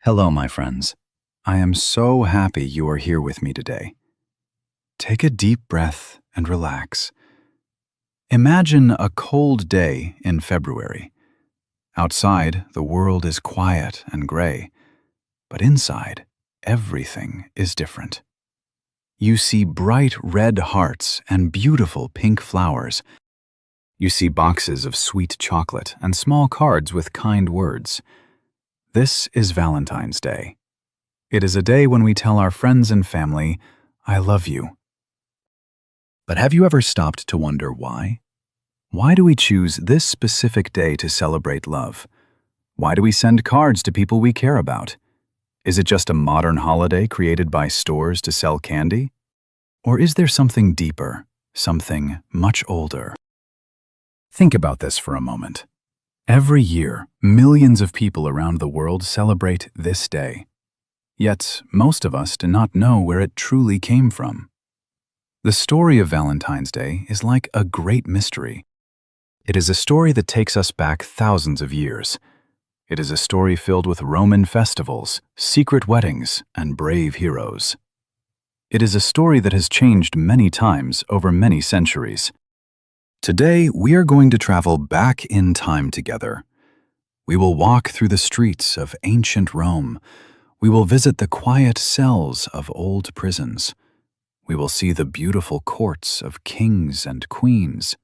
Hello, my friends. I am so happy you are here with me today. Take a deep breath and relax. Imagine a cold day in February. Outside, the world is quiet and gray, but inside, everything is different. You see bright red hearts and beautiful pink flowers. You see boxes of sweet chocolate and small cards with kind words. This is Valentine's Day. It is a day when we tell our friends and family, "I love you." But have you ever stopped to wonder why? Why do we choose this specific day to celebrate love? Why do we send cards to people we care about? Is it just a modern holiday created by stores to sell candy? Or is there something deeper, something much older? Think about this for a moment. Every year, millions of people around the world celebrate this day. Yet, most of us do not know where it truly came from. The story of Valentine's Day is like a great mystery. It is a story that takes us back thousands of years. It is a story filled with Roman festivals, secret weddings, and brave heroes. It is a story that has changed many times over many centuries. Today, we are going to travel back in time together. We will walk through the streets of ancient Rome. We will visit the quiet cells of old prisons. We will see the beautiful courts of kings and queens.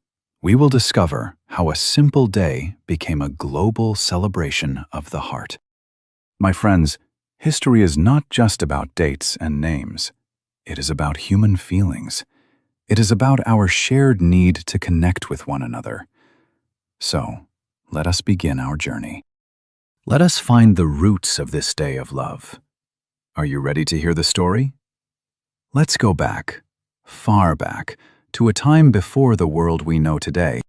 We will discover how a simple day became a global celebration of the heart. My friends, history is not just about dates and names. It is about human feelings. It is about our shared need to connect with one another. So, let us begin our journey. Let us find the roots of this day of love. Are you ready to hear the story? Let's go back, far back, to a time before the world we know today.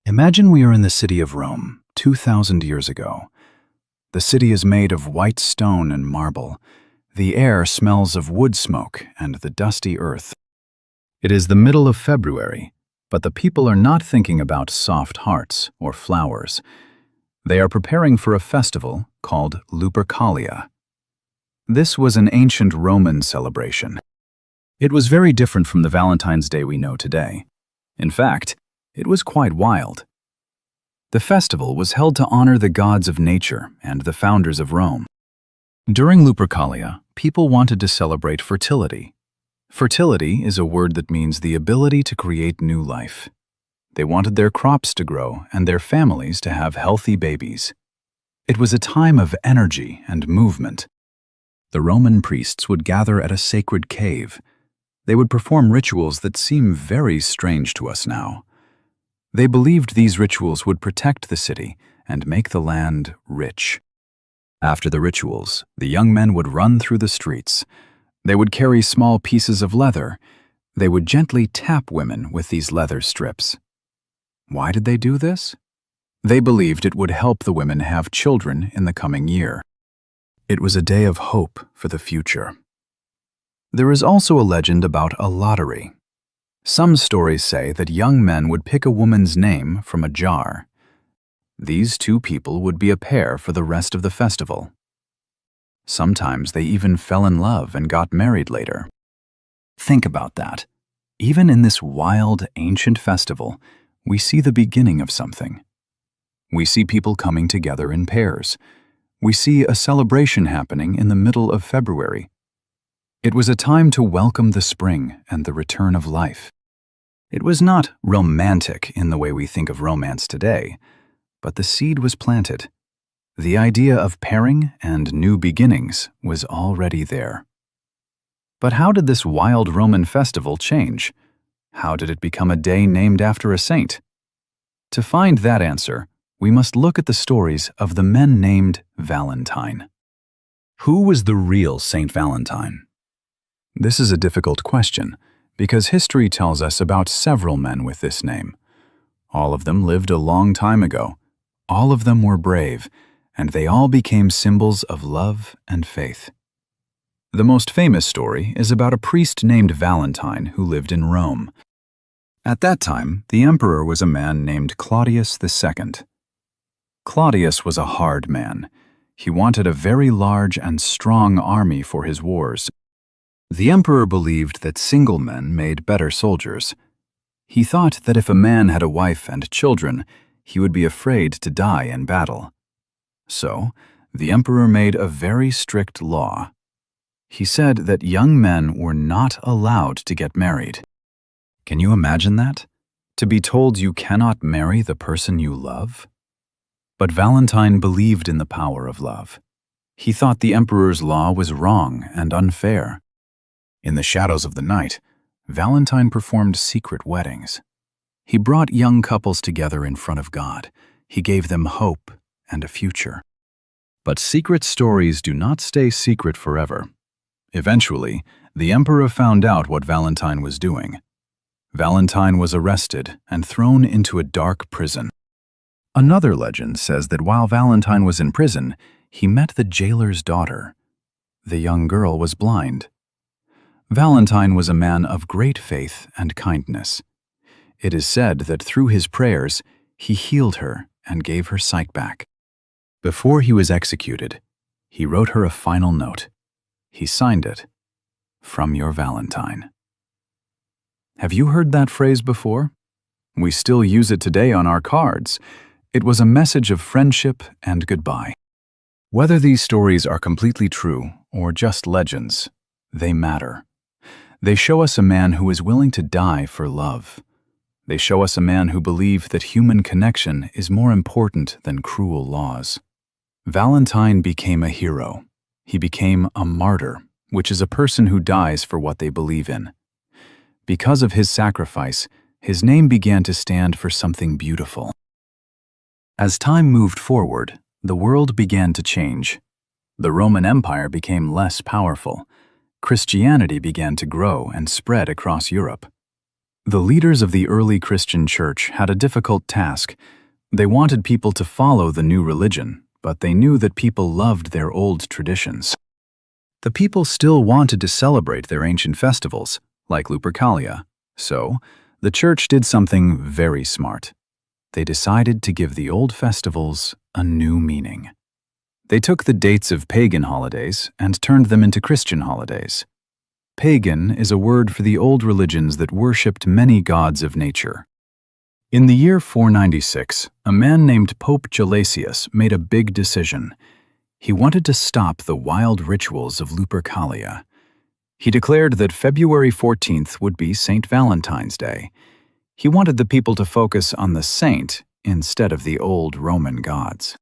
Imagine we are in the city of Rome, 2,000 years ago. The city is made of white stone and marble. The air smells of wood smoke and the dusty earth. It is the middle of February, but the people are not thinking about soft hearts or flowers. They are preparing for a festival called Lupercalia. This was an ancient Roman celebration. It was very different from the Valentine's Day we know today. In fact, it was quite wild. The festival was held to honor the gods of nature and the founders of Rome. During Lupercalia, people wanted to celebrate fertility. Fertility is a word that means the ability to create new life. They wanted their crops to grow and their families to have healthy babies. It was a time of energy and movement. The Roman priests would gather at a sacred cave. They would perform rituals that seem very strange to us now. They believed these rituals would protect the city and make the land rich. After the rituals, the young men would run through the streets. They would carry small pieces of leather. They would gently tap women with these leather strips. Why did they do this? They believed it would help the women have children in the coming year. It was a day of hope for the future. There is also a legend about a lottery. Some stories say that young men would pick a woman's name from a jar. These two people would be a pair for the rest of the festival. Sometimes they even fell in love and got married later. Think about that. Even in this wild, ancient festival, we see the beginning of something. We see people coming together in pairs. We see a celebration happening in the middle of February. It was a time to welcome the spring and the return of life. It was not romantic in the way we think of romance today, but the seed was planted. The idea of pairing and new beginnings was already there. But how did this wild Roman festival change? How did it become a day named after a saint? To find that answer, we must look at the stories of the men named Valentine. Who was the real Saint Valentine? This is a difficult question because history tells us about several men with this name. All of them lived a long time ago. All of them were brave, and they all became symbols of love and faith. The most famous story is about a priest named Valentine who lived in Rome. At that time, the emperor was a man named Claudius II. Claudius was a hard man. He wanted a very large and strong army for his wars. The emperor believed that single men made better soldiers. He thought that if a man had a wife and children, he would be afraid to die in battle. So, the emperor made a very strict law. He said that young men were not allowed to get married. Can you imagine that? To be told you cannot marry the person you love? But Valentine believed in the power of love. He thought the emperor's law was wrong and unfair. In the shadows of the night, Valentine performed secret weddings. He brought young couples together in front of God. He gave them hope and a future. But secret stories do not stay secret forever. Eventually, the emperor found out what Valentine was doing. Valentine was arrested and thrown into a dark prison. Another legend says that while Valentine was in prison, he met the jailer's daughter. The young girl was blind. Valentine was a man of great faith and kindness. It is said that through his prayers, he healed her and gave her sight back. Before he was executed, he wrote her a final note. He signed it, "From your Valentine." Have you heard that phrase before? We still use it today on our cards. It was a message of friendship and goodbye. Whether these stories are completely true or just legends, they matter. They show us a man who is willing to die for love. They show us a man who believed that human connection is more important than cruel laws. Valentine became a hero. He became a martyr, which is a person who dies for what they believe in. Because of his sacrifice, his name began to stand for something beautiful. As time moved forward, the world began to change. The Roman Empire became less powerful. Christianity began to grow and spread across Europe. The leaders of the early Christian church had a difficult task. They wanted people to follow the new religion, but they knew that people loved their old traditions. The people still wanted to celebrate their ancient festivals, like Lupercalia. So, the church did something very smart. They decided to give the old festivals a new meaning. They took the dates of pagan holidays and turned them into Christian holidays. Pagan is a word for the old religions that worshipped many gods of nature. In the year 496, a man named Pope Gelasius made a big decision. He wanted to stop the wild rituals of Lupercalia. He declared that February 14th would be St. Valentine's Day. He wanted the people to focus on the saint instead of the old Roman gods.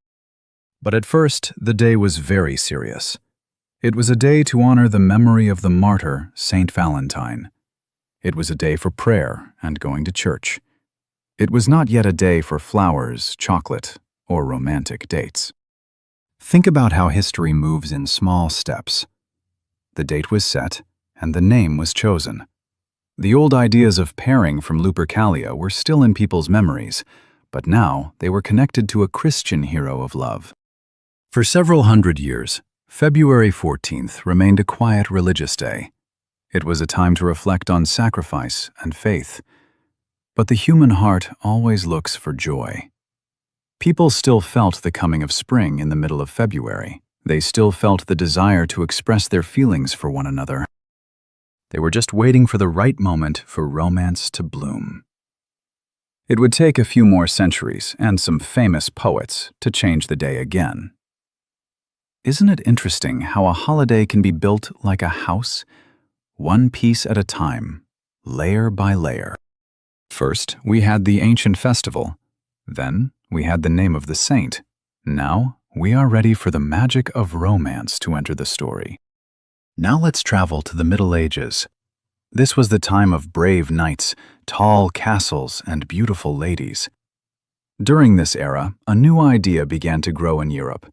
But at first, the day was very serious. It was a day to honor the memory of the martyr, St. Valentine. It was a day for prayer and going to church. It was not yet a day for flowers, chocolate, or romantic dates. Think about how history moves in small steps. The date was set, and the name was chosen. The old ideas of pairing from Lupercalia were still in people's memories, but now they were connected to a Christian hero of love. For several hundred years, February 14th remained a quiet religious day. It was a time to reflect on sacrifice and faith. But the human heart always looks for joy. People still felt the coming of spring in the middle of February. They still felt the desire to express their feelings for one another. They were just waiting for the right moment for romance to bloom. It would take a few more centuries and some famous poets to change the day again. Isn't it interesting how a holiday can be built like a house, one piece at a time, layer by layer? First, we had the ancient festival. Then, we had the name of the saint. Now, we are ready for the magic of romance to enter the story. Now let's travel to the Middle Ages. This was the time of brave knights, tall castles, and beautiful ladies. During this era, a new idea began to grow in Europe.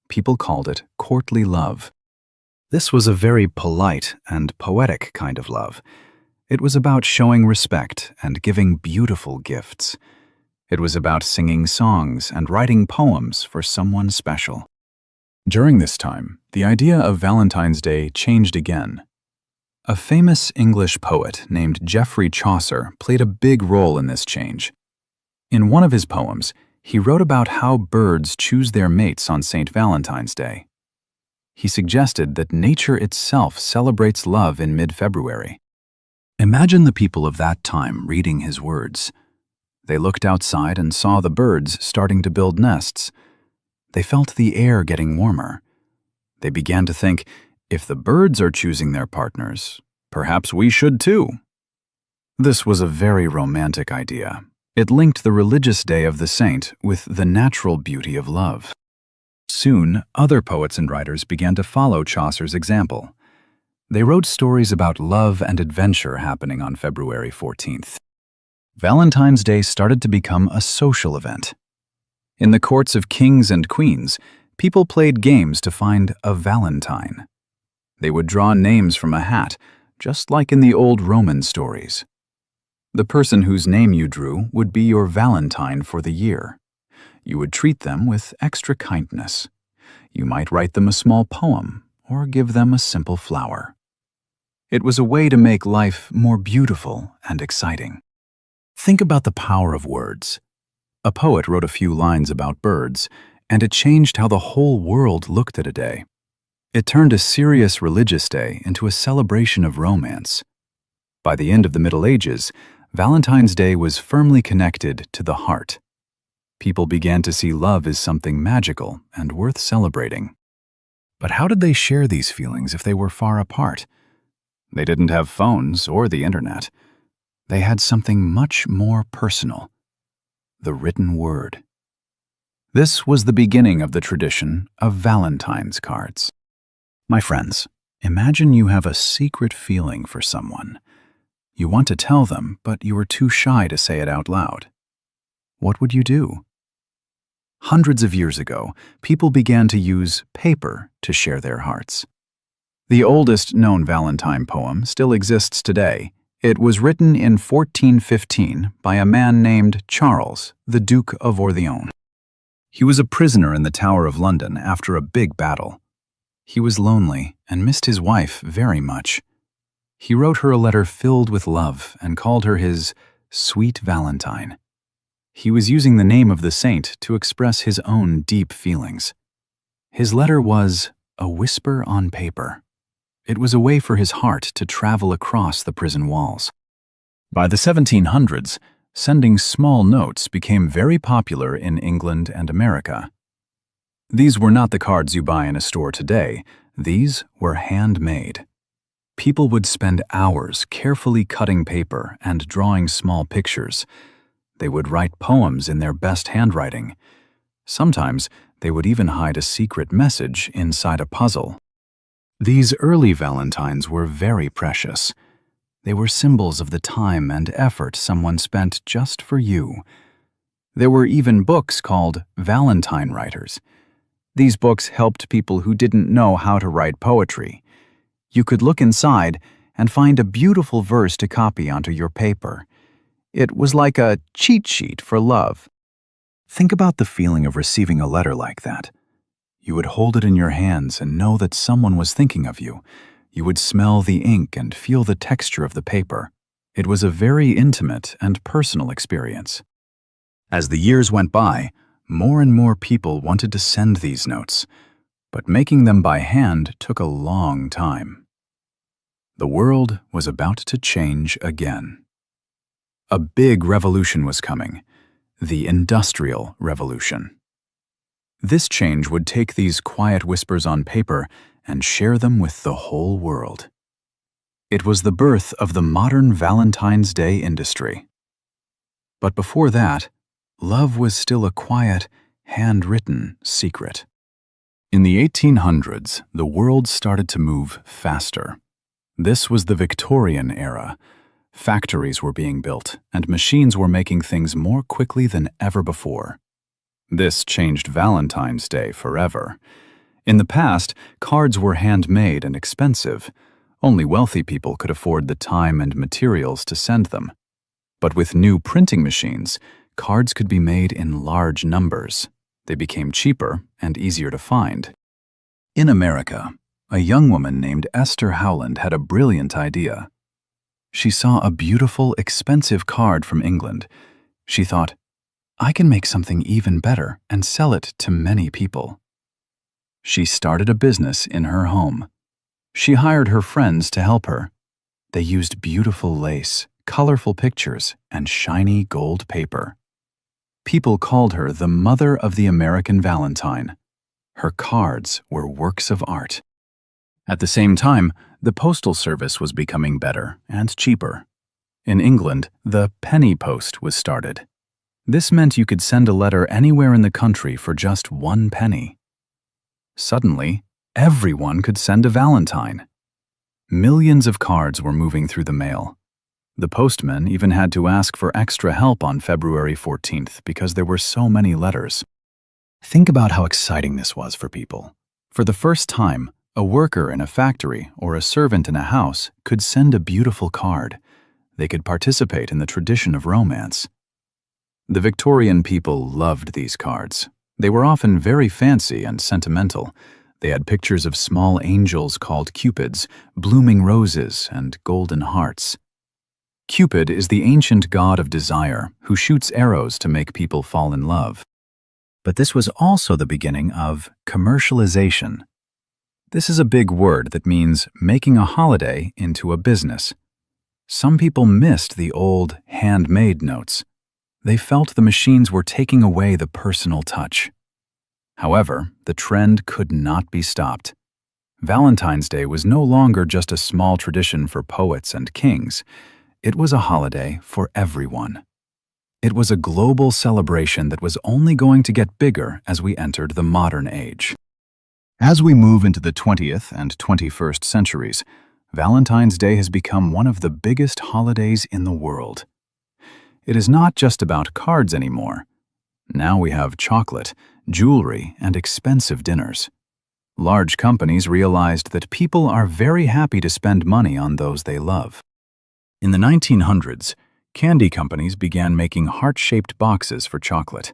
People called it courtly love. This was a very polite and poetic kind of love. It was about showing respect and giving beautiful gifts. It was about singing songs and writing poems for someone special. During this time, the idea of Valentine's Day changed again. A famous English poet named Geoffrey Chaucer played a big role in this change. In one of his poems, He wrote about how birds choose their mates on St. Valentine's Day. He suggested that nature itself celebrates love in mid-February. Imagine the people of that time reading his words. They looked outside and saw the birds starting to build nests. They felt the air getting warmer. They began to think, if the birds are choosing their partners, perhaps we should too. This was a very romantic idea. It linked the religious day of the saint with the natural beauty of love. Soon, other poets and writers began to follow Chaucer's example. They wrote stories about love and adventure happening on February 14th. Valentine's Day started to become a social event. In the courts of kings and queens, people played games to find a Valentine. They would draw names from a hat, just like in the old Roman stories. The person whose name you drew would be your Valentine for the year. You would treat them with extra kindness. You might write them a small poem or give them a simple flower. It was a way to make life more beautiful and exciting. Think about the power of words. A poet wrote a few lines about birds, and it changed how the whole world looked at a day. It turned a serious religious day into a celebration of romance. By the end of the Middle Ages, Valentine's Day was firmly connected to the heart. People began to see love as something magical and worth celebrating. But how did they share these feelings if they were far apart? They didn't have phones or the internet. They had something much more personal: the written word. This was the beginning of the tradition of Valentine's cards. My friends, imagine you have a secret feeling for someone. You want to tell them, but you are too shy to say it out loud. What would you do? Hundreds of years ago, people began to use paper to share their hearts. The oldest known Valentine poem still exists today. It was written in 1415 by a man named Charles, the Duke of Orleans. He was a prisoner in the Tower of London after a big battle. He was lonely and missed his wife very much. He wrote her a letter filled with love and called her his sweet Valentine. He was using the name of the saint to express his own deep feelings. His letter was a whisper on paper. It was a way for his heart to travel across the prison walls. By the 1700s, sending small notes became very popular in England and America. These were not the cards you buy in a store today. These were handmade. People would spend hours carefully cutting paper and drawing small pictures. They would write poems in their best handwriting. Sometimes they would even hide a secret message inside a puzzle. These early Valentines were very precious. They were symbols of the time and effort someone spent just for you. There were even books called Valentine writers. These books helped people who didn't know how to write poetry. You could look inside and find a beautiful verse to copy onto your paper. It was like a cheat sheet for love. Think about the feeling of receiving a letter like that. You would hold it in your hands and know that someone was thinking of you. You would smell the ink and feel the texture of the paper. It was a very intimate and personal experience. As the years went by, more and more people wanted to send these notes, but making them by hand took a long time. The world was about to change again. A big revolution was coming, the Industrial Revolution. This change would take these quiet whispers on paper and share them with the whole world. It was the birth of the modern Valentine's Day industry. But before that, love was still a quiet, handwritten secret. In the 1800s, the world started to move faster. This was the Victorian era. Factories were being built, and machines were making things more quickly than ever before. This changed Valentine's Day forever. In the past, cards were handmade and expensive. Only wealthy people could afford the time and materials to send them. But with new printing machines, cards could be made in large numbers. They became cheaper and easier to find. In America, a young woman named Esther Howland had a brilliant idea. She saw a beautiful, expensive card from England. She thought, I can make something even better and sell it to many people. She started a business in her home. She hired her friends to help her. They used beautiful lace, colorful pictures, and shiny gold paper. People called her the mother of the American Valentine. Her cards were works of art. At the same time, the postal service was becoming better and cheaper. In England, the penny post was started. This meant you could send a letter anywhere in the country for just 1 penny. Suddenly, everyone could send a Valentine. Millions of cards were moving through the mail. The postman even had to ask for extra help on February 14th because there were so many letters. Think about how exciting this was for people. For the first time, a worker in a factory or a servant in a house could send a beautiful card. They could participate in the tradition of romance. The Victorian people loved these cards. They were often very fancy and sentimental. They had pictures of small angels called cupids, blooming roses, and golden hearts. Cupid is the ancient god of desire who shoots arrows to make people fall in love. But this was also the beginning of commercialization. This is a big word that means making a holiday into a business. Some people missed the old handmade notes. They felt the machines were taking away the personal touch. However, the trend could not be stopped. Valentine's Day was no longer just a small tradition for poets and kings. It was a holiday for everyone. It was a global celebration that was only going to get bigger as we entered the modern age. As we move into the 20th and 21st centuries, Valentine's Day has become one of the biggest holidays in the world. It is not just about cards anymore. Now we have chocolate, jewelry, and expensive dinners. Large companies realized that people are very happy to spend money on those they love. In the 1900s, candy companies began making heart-shaped boxes for chocolate.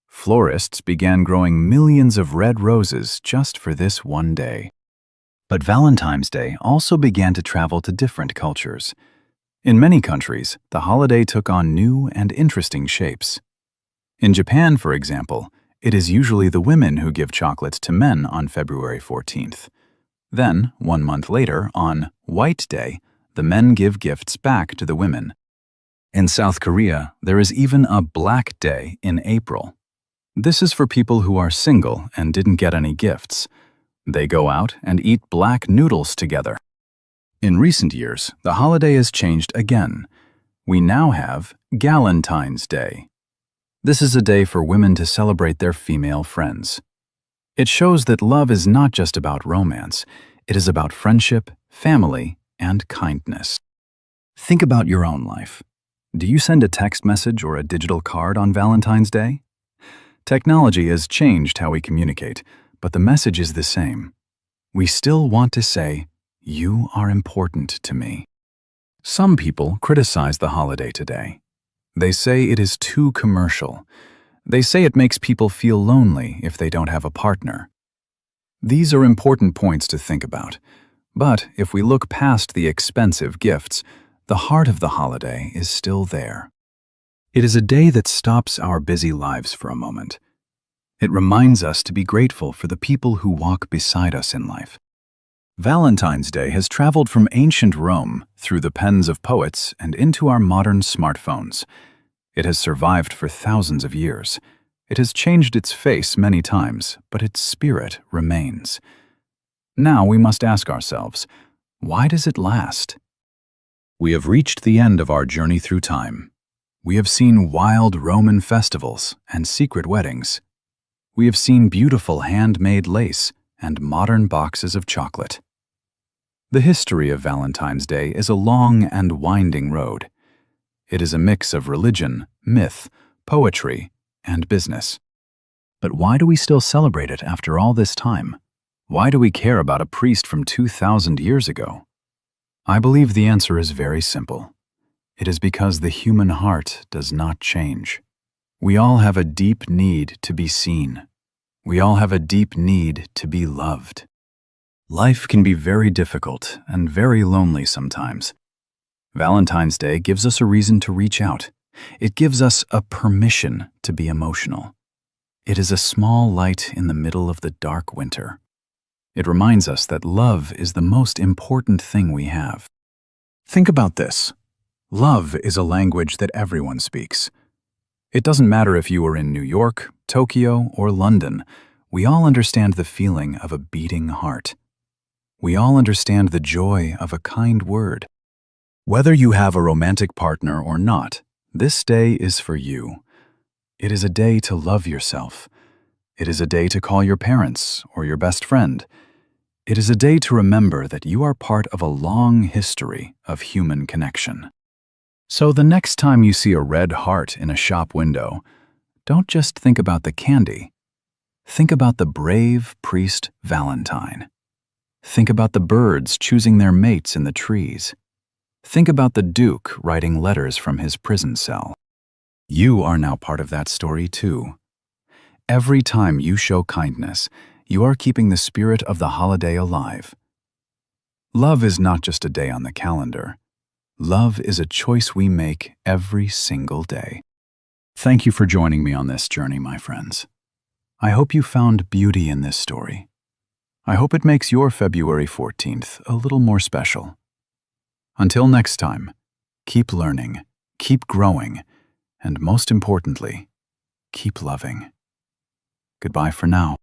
Florists began growing millions of red roses just for this one day. But Valentine's Day also began to travel to different cultures. In many countries, the holiday took on new and interesting shapes. In Japan, for example, it is usually the women who give chocolates to men on February 14th. Then, 1 month later, on White Day, the men give gifts back to the women. In South Korea, there is even a Black Day in April. This is for people who are single and didn't get any gifts. They go out and eat black noodles together. In recent years, the holiday has changed again. We now have Galentine's Day. This is a day for women to celebrate their female friends. It shows that love is not just about romance. It is about friendship, family, and kindness. Think about your own life. Do you send a text message or a digital card on Valentine's Day? Technology has changed how we communicate, but the message is the same. We still want to say, "You are important to me." Some people criticize the holiday today. They say it is too commercial. They say it makes people feel lonely if they don't have a partner. These are important points to think about. But if we look past the expensive gifts, the heart of the holiday is still there. It is a day that stops our busy lives for a moment. It reminds us to be grateful for the people who walk beside us in life. Valentine's Day has traveled from ancient Rome through the pens of poets and into our modern smartphones. It has survived for thousands of years. It has changed its face many times, but its spirit remains. Now we must ask ourselves, why does it last? We have reached the end of our journey through time. We have seen wild Roman festivals and secret weddings. We have seen beautiful handmade lace and modern boxes of chocolate. The history of Valentine's Day is a long and winding road. It is a mix of religion, myth, poetry, and business. But why do we still celebrate it after all this time? Why do we care about a priest from 2,000 years ago? I believe the answer is very simple. It is because the human heart does not change. We all have a deep need to be seen. We all have a deep need to be loved. Life can be very difficult and very lonely sometimes. Valentine's Day gives us a reason to reach out. It gives us a permission to be emotional. It is a small light in the middle of the dark winter. It reminds us that love is the most important thing we have. Think about this. Love is a language that everyone speaks. It doesn't matter if you are in New York, Tokyo, or London. We all understand the feeling of a beating heart. We all understand the joy of a kind word. Whether you have a romantic partner or not, this day is for you. It is a day to love yourself. It is a day to call your parents or your best friend. It is a day to remember that you are part of a long history of human connection. So the next time you see a red heart in a shop window, don't just think about the candy. Think about the brave priest Valentine. Think about the birds choosing their mates in the trees. Think about the Duke writing letters from his prison cell. You are now part of that story too. Every time you show kindness, you are keeping the spirit of the holiday alive. Love is not just a day on the calendar. Love is a choice we make every single day. Thank you for joining me on this journey, my friends. I hope you found beauty in this story. I hope it makes your February 14th a little more special. Until next time, keep learning, keep growing, and most importantly, keep loving. Goodbye for now.